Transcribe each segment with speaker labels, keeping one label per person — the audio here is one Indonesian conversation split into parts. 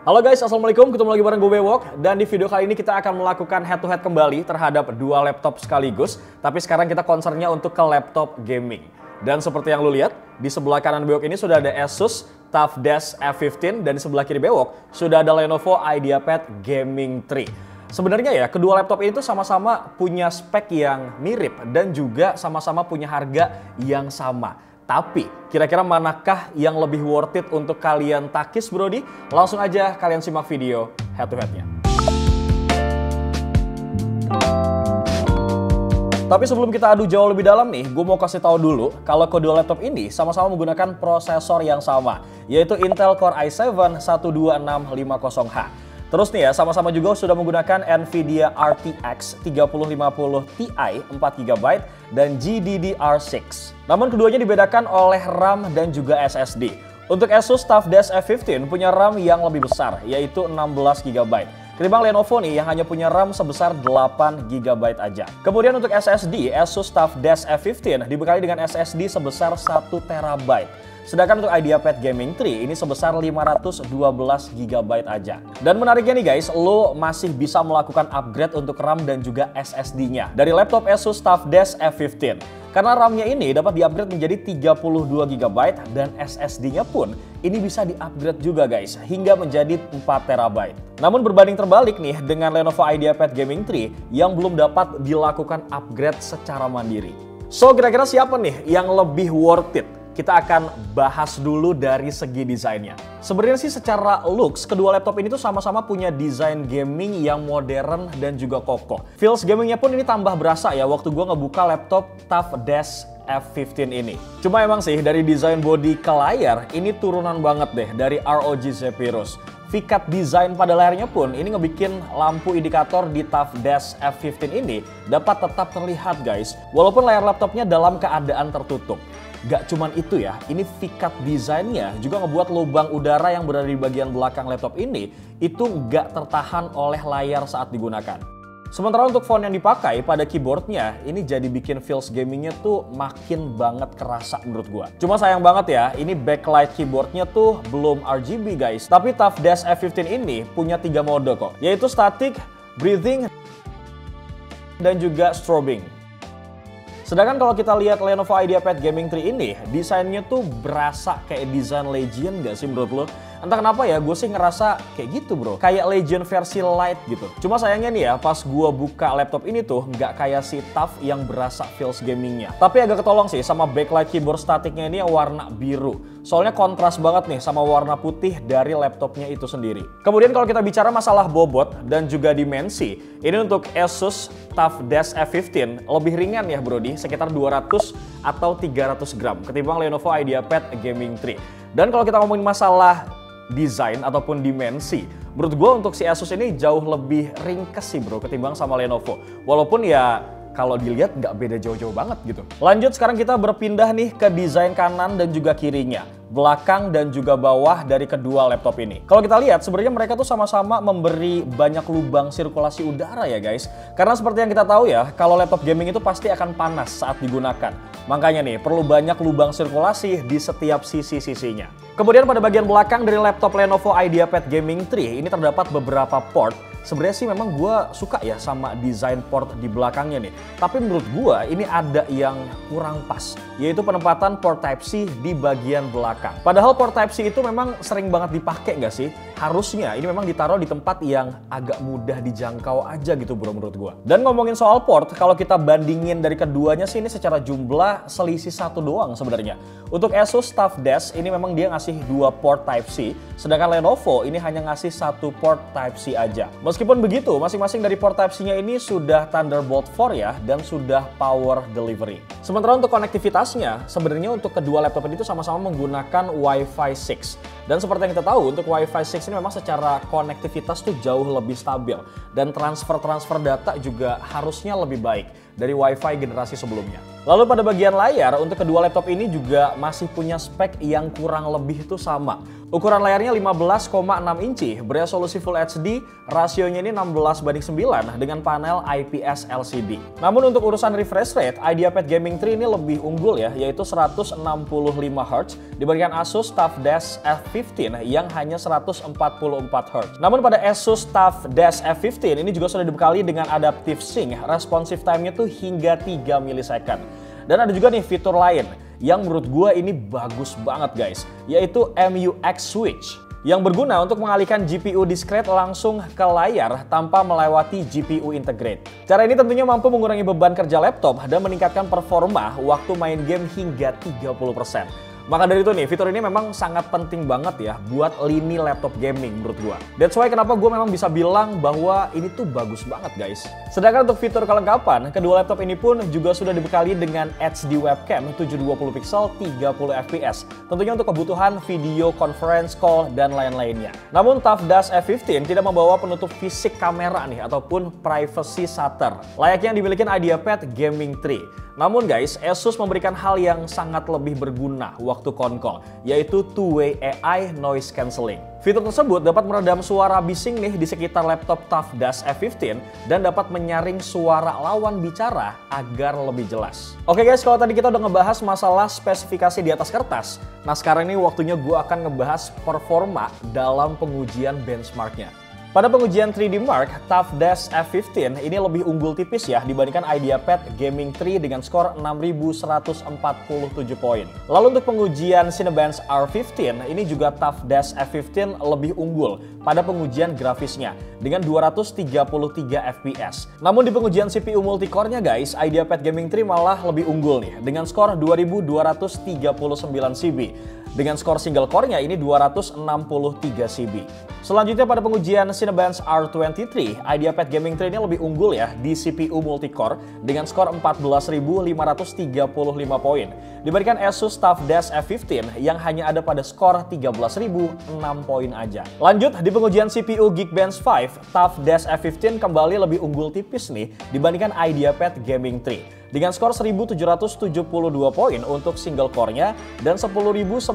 Speaker 1: Halo guys, assalamualaikum. Ketemu lagi bareng gue Bewok. Dan di video kali ini kita akan melakukan head to head kembali terhadap dua laptop sekaligus. Tapi sekarang kita concernnya untuk ke laptop gaming. Dan seperti yang lu lihat, di sebelah kanan Bewok ini sudah ada Asus TUF Desk F15. Dan di sebelah kiri Bewok sudah ada Lenovo IdeaPad Gaming 3. Sebenarnya ya, kedua laptop ini tuh sama-sama punya spek yang mirip. Dan juga sama-sama punya harga yang sama. Tapi, kira-kira manakah yang lebih worth it untuk kalian takis, Brodi? Langsung aja kalian simak video head-to-headnya. Tapi sebelum kita adu jauh lebih dalam nih, gue mau kasih tahu dulu kalau kedua laptop ini sama-sama menggunakan prosesor yang sama, yaitu Intel Core i7 12650H. Terus nih ya, sama-sama juga sudah menggunakan Nvidia RTX 3050 Ti 4GB dan GDDR6. Namun keduanya dibedakan oleh RAM dan juga SSD. Untuk Asus TUF Desk F15 punya RAM yang lebih besar, yaitu 16GB. Ketimbang Lenovo nih yang hanya punya RAM sebesar 8GB aja. Kemudian untuk SSD, Asus TUF Desk F15 dibekali dengan SSD sebesar 1TB. Sedangkan untuk IdeaPad Gaming 3 ini sebesar 512GB aja. Dan menariknya nih guys, lo masih bisa melakukan upgrade untuk RAM dan juga SSD-nya dari laptop Asus TUF Desk F15. Karena RAM-nya ini dapat di-upgrade menjadi 32GB dan SSD-nya pun ini bisa di-upgrade juga guys, hingga menjadi 4TB. Namun berbanding terbalik nih dengan Lenovo IdeaPad Gaming 3 yang belum dapat dilakukan upgrade secara mandiri. So kira-kira siapa nih yang lebih worth it? Kita akan bahas dulu dari segi desainnya. Sebenarnya sih secara looks, kedua laptop ini tuh sama-sama punya desain gaming yang modern dan juga kokoh. Feels gamingnya pun ini tambah berasa ya waktu gua ngebuka laptop TUF Desk F15 ini. Cuma emang sih dari desain body ke layar, ini turunan banget deh dari ROG Zephyrus. Vikat desain pada layarnya pun ini ngebikin lampu indikator di TUF Desk F15 ini dapat tetap terlihat guys, walaupun layar laptopnya dalam keadaan tertutup. Gak cuman itu ya, ini vikat desainnya juga ngebuat lubang udara yang berada di bagian belakang laptop ini itu gak tertahan oleh layar saat digunakan. Sementara untuk font yang dipakai pada keyboardnya, ini jadi bikin feels gamingnya tuh makin banget kerasa menurut gua. Cuma sayang banget ya, ini backlight keyboardnya tuh belum RGB guys. Tapi TUF Desk F15 ini punya 3 mode kok, yaitu static, breathing, dan juga strobing. Sedangkan kalau kita lihat Lenovo IdeaPad Gaming 3 ini, desainnya tuh berasa kayak desain Legion gak sih menurut lo? Entah kenapa ya, gue sih ngerasa kayak gitu bro. Kayak Legion versi light gitu. Cuma sayangnya nih ya, pas gue buka laptop ini tuh nggak kayak si TUF yang berasa feels gamingnya. Tapi agak ketolong sih sama backlight keyboard statiknya ini yang warna biru. Soalnya kontras banget nih sama warna putih dari laptopnya itu sendiri. Kemudian kalau kita bicara masalah bobot dan juga dimensi, ini untuk Asus TUF Desk F15 lebih ringan ya brodi, sekitar 200 atau 300 gram ketimbang Lenovo IdeaPad Gaming 3. Dan kalau kita ngomongin masalah desain ataupun dimensi, menurut gue untuk si Asus ini jauh lebih ringkes sih bro ketimbang sama Lenovo. Walaupun ya kalau dilihat nggak beda jauh-jauh banget gitu. Lanjut sekarang kita berpindah nih ke desain kanan dan juga kirinya, belakang dan juga bawah dari kedua laptop ini. Kalau kita lihat sebenarnya mereka tuh sama-sama memberi banyak lubang sirkulasi udara ya guys. Karena seperti yang kita tahu ya, kalau laptop gaming itu pasti akan panas saat digunakan. Makanya nih perlu banyak lubang sirkulasi di setiap sisi-sisinya. Kemudian pada bagian belakang dari laptop Lenovo IdeaPad Gaming 3 ini terdapat beberapa port. Sebenarnya sih memang gue suka ya sama desain port di belakangnya nih. Tapi menurut gue ini ada yang kurang pas, yaitu penempatan port Type-C di bagian belakang. Padahal port Type-C itu memang sering banget dipakai nggak sih? Harusnya ini memang ditaruh di tempat yang agak mudah dijangkau aja gitu bro menurut gue. Dan ngomongin soal port, kalau kita bandingin dari keduanya sih ini secara jumlah selisih satu doang sebenarnya. Untuk Asus TUF Desk ini memang dia ngasih 2 port Type-C, sedangkan Lenovo ini hanya ngasih 1 port Type-C aja. Meskipun begitu, masing-masing dari port Type-C-nya ini sudah Thunderbolt 4 ya, dan sudah power delivery. Sementara untuk konektivitasnya, sebenarnya untuk kedua laptop ini tuh sama-sama menggunakan Wi-Fi 6. Dan seperti yang kita tahu, untuk Wi-Fi 6 ini memang secara konektivitas tuh jauh lebih stabil. Dan transfer data juga harusnya lebih baik dari Wi-Fi generasi sebelumnya. Lalu pada bagian layar, untuk kedua laptop ini juga masih punya spek yang kurang lebih itu sama. Ukuran layarnya 15,6 inci, beresolusi Full HD, rasionya ini 16:9 dengan panel IPS LCD. Namun untuk urusan refresh rate, IdeaPad Gaming 3 ini lebih unggul ya, yaitu 165 Hz dibandingkan Asus TUF Desk F15 yang hanya 144 Hz. Namun pada Asus TUF Desk F15 ini juga sudah dibekali dengan Adaptive Sync, responsive time-nya tuh hingga 3 milisekund. Dan ada juga nih fitur lain yang menurut gue ini bagus banget guys, yaitu MUX Switch yang berguna untuk mengalihkan GPU discrete langsung ke layar tanpa melewati GPU integrate. Cara ini tentunya mampu mengurangi beban kerja laptop dan meningkatkan performa waktu main game hingga 30%. Maka dari itu nih, fitur ini memang sangat penting banget ya buat lini laptop gaming menurut gua. That's why kenapa gua memang bisa bilang bahwa ini tuh bagus banget guys. Sedangkan untuk fitur kelengkapan, kedua laptop ini pun juga sudah dibekali dengan HD webcam 720 pixel 30 fps. Tentunya untuk kebutuhan video conference call dan lain-lainnya. Namun TUF Desk F15 tidak membawa penutup fisik kamera nih ataupun privacy shutter layaknya yang dimiliki IdeaPad Gaming 3. Namun guys, Asus memberikan hal yang sangat lebih berguna waktu konkol, yaitu two-way AI noise cancelling. Fitur tersebut dapat meredam suara bising nih di sekitar laptop TUF Desk F15 dan dapat menyaring suara lawan bicara agar lebih jelas. Oke guys, kalau tadi kita udah ngebahas masalah spesifikasi di atas kertas, nah sekarang ini waktunya gue akan ngebahas performa dalam pengujian benchmarknya. Pada pengujian 3D Mark, TUF Desk F15 ini lebih unggul tipis ya dibandingkan IdeaPad Gaming 3 dengan skor 6.147 poin. Lalu untuk pengujian Cinebench R15, ini juga TUF Desk F15 lebih unggul pada pengujian grafisnya dengan 233 fps. Namun di pengujian CPU multicore-nya guys, IdeaPad Gaming 3 malah lebih unggul nih dengan skor 2.239 CB. Dengan skor single core-nya ini 263 CB. Selanjutnya pada pengujian Cinebench R23, IdeaPad Gaming 3 ini lebih unggul ya di CPU multicore dengan skor 14.535 poin dibandingkan Asus TUF Desk F15 yang hanya ada pada skor 13.006 poin aja. Lanjut di pengujian CPU Geekbench 5, TUF Desk F15 kembali lebih unggul tipis nih dibandingkan IdeaPad Gaming 3 dengan skor 1.772 poin untuk single core-nya dan 10.943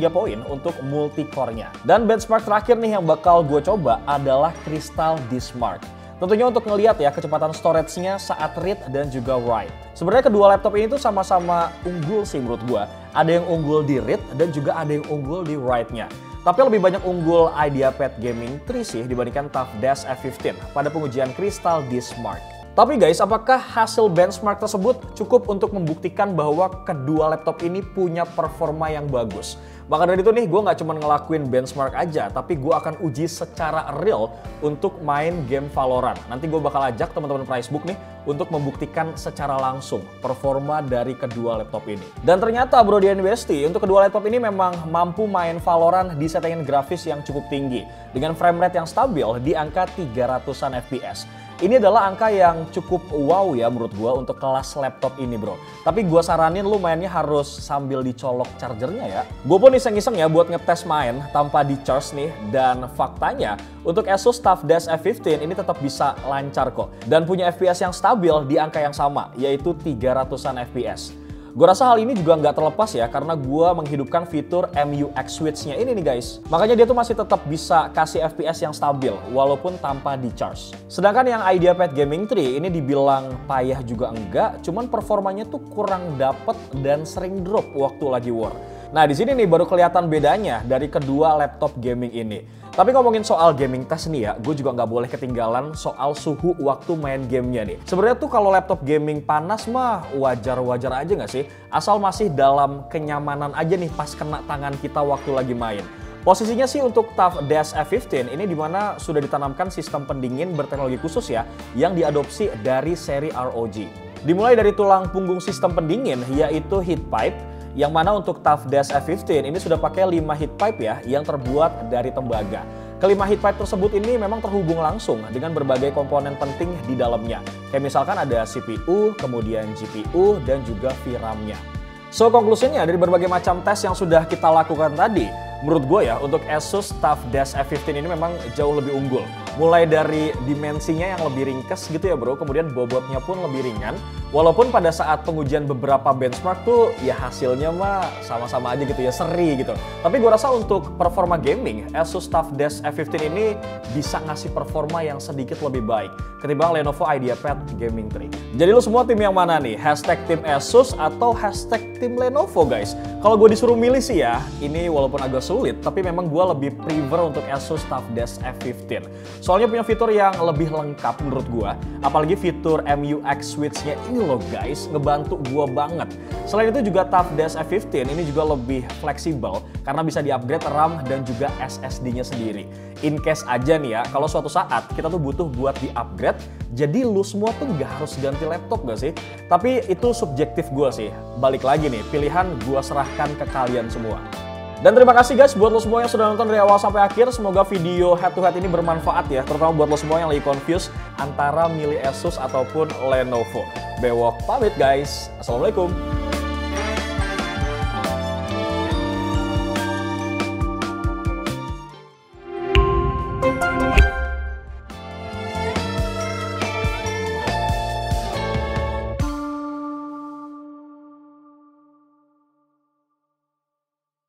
Speaker 1: poin untuk multi-core-nya. Dan benchmark terakhir nih yang bakal gue coba adalah Crystal Disk Mark. Tentunya untuk ngelihat ya kecepatan storage-nya saat read dan juga write. Sebenarnya kedua laptop ini tuh sama-sama unggul sih menurut gue. Ada yang unggul di read dan juga ada yang unggul di write-nya. Tapi lebih banyak unggul IdeaPad Gaming 3 sih dibandingkan TUF Desk F15 pada pengujian Crystal Disk Mark. Tapi guys, apakah hasil benchmark tersebut cukup untuk membuktikan bahwa kedua laptop ini punya performa yang bagus? Maka dari itu nih, gue nggak cuma ngelakuin benchmark aja, tapi gue akan uji secara real untuk main game Valorant. Nanti gue bakal ajak teman-teman Pricebook nih untuk membuktikan secara langsung performa dari kedua laptop ini. Dan ternyata bro di Besti, untuk kedua laptop ini memang mampu main Valorant di settingan grafis yang cukup tinggi dengan frame rate yang stabil di angka 300-an fps. Ini adalah angka yang cukup wow ya menurut gue untuk kelas laptop ini bro. Tapi gue saranin lu mainnya harus sambil dicolok chargernya ya. Gue pun iseng-iseng ya buat ngetes main tanpa di charge nih. Dan faktanya untuk Asus TUF Desk F15 ini tetap bisa lancar kok. Dan punya FPS yang stabil di angka yang sama, yaitu 300-an fps. Gue rasa hal ini juga nggak terlepas ya karena gue menghidupkan fitur MUX Switch-nya ini nih guys. Makanya dia tuh masih tetap bisa kasih FPS yang stabil walaupun tanpa di charge. Sedangkan yang IdeaPad Gaming 3 ini dibilang payah juga enggak, cuman performanya tuh kurang dapet dan sering drop waktu lagi war. Nah di sini nih baru kelihatan bedanya dari kedua laptop gaming ini. Tapi ngomongin soal gaming test nih ya, gue juga nggak boleh ketinggalan soal suhu waktu main gamenya nih. Sebenarnya tuh kalau laptop gaming panas mah wajar-wajar aja nggak sih? Asal masih dalam kenyamanan aja nih pas kena tangan kita waktu lagi main. Posisinya sih untuk TUF Desk F15 ini dimana sudah ditanamkan sistem pendingin berteknologi khusus ya, yang diadopsi dari seri ROG. Dimulai dari tulang punggung sistem pendingin yaitu heat pipe, yang mana untuk TUF Desk F15 ini sudah pakai 5 heat pipe ya yang terbuat dari tembaga. Kelima heat pipe tersebut ini memang terhubung langsung dengan berbagai komponen penting di dalamnya. Kayak misalkan ada CPU, kemudian GPU, dan juga VRAM-nya. So konklusinya dari berbagai macam tes yang sudah kita lakukan tadi, menurut gue ya untuk Asus TUF Desk F15 ini memang jauh lebih unggul Mulai dari dimensinya yang lebih ringkas gitu ya bro, kemudian bobotnya pun lebih ringan. Walaupun pada saat pengujian beberapa benchmark tuh ya hasilnya mah sama-sama aja gitu ya, seri gitu. Tapi gue rasa untuk performa gaming, Asus TUF Desk F15 ini bisa ngasih performa yang sedikit lebih baik ketimbang Lenovo IdeaPad Gaming 3. Jadi lu semua tim yang mana nih? Hashtag tim Asus atau hashtag tim Lenovo guys? Kalau gue disuruh milih sih ya, ini walaupun agak sulit, tapi memang gue lebih prefer untuk Asus TUF Desk F15. Soalnya punya fitur yang lebih lengkap menurut gue, apalagi fitur MUX switch-nya ini loh guys, ngebantu gue banget. Selain itu juga TUF Desk F15 ini juga lebih fleksibel karena bisa di-upgrade RAM dan juga SSD-nya sendiri. In case aja nih ya, kalau suatu saat kita tuh butuh buat di-upgrade, jadi lu semua tuh nggak harus ganti laptop gak sih? Tapi itu subjektif gue sih. Balik lagi nih, pilihan gue serahkan ke kalian semua. Dan terima kasih guys buat lo semua yang sudah nonton dari awal sampai akhir. Semoga video head to head ini bermanfaat ya, terutama buat lo semua yang lagi confused antara milih Asus ataupun Lenovo. Bewok pamit guys. Assalamualaikum.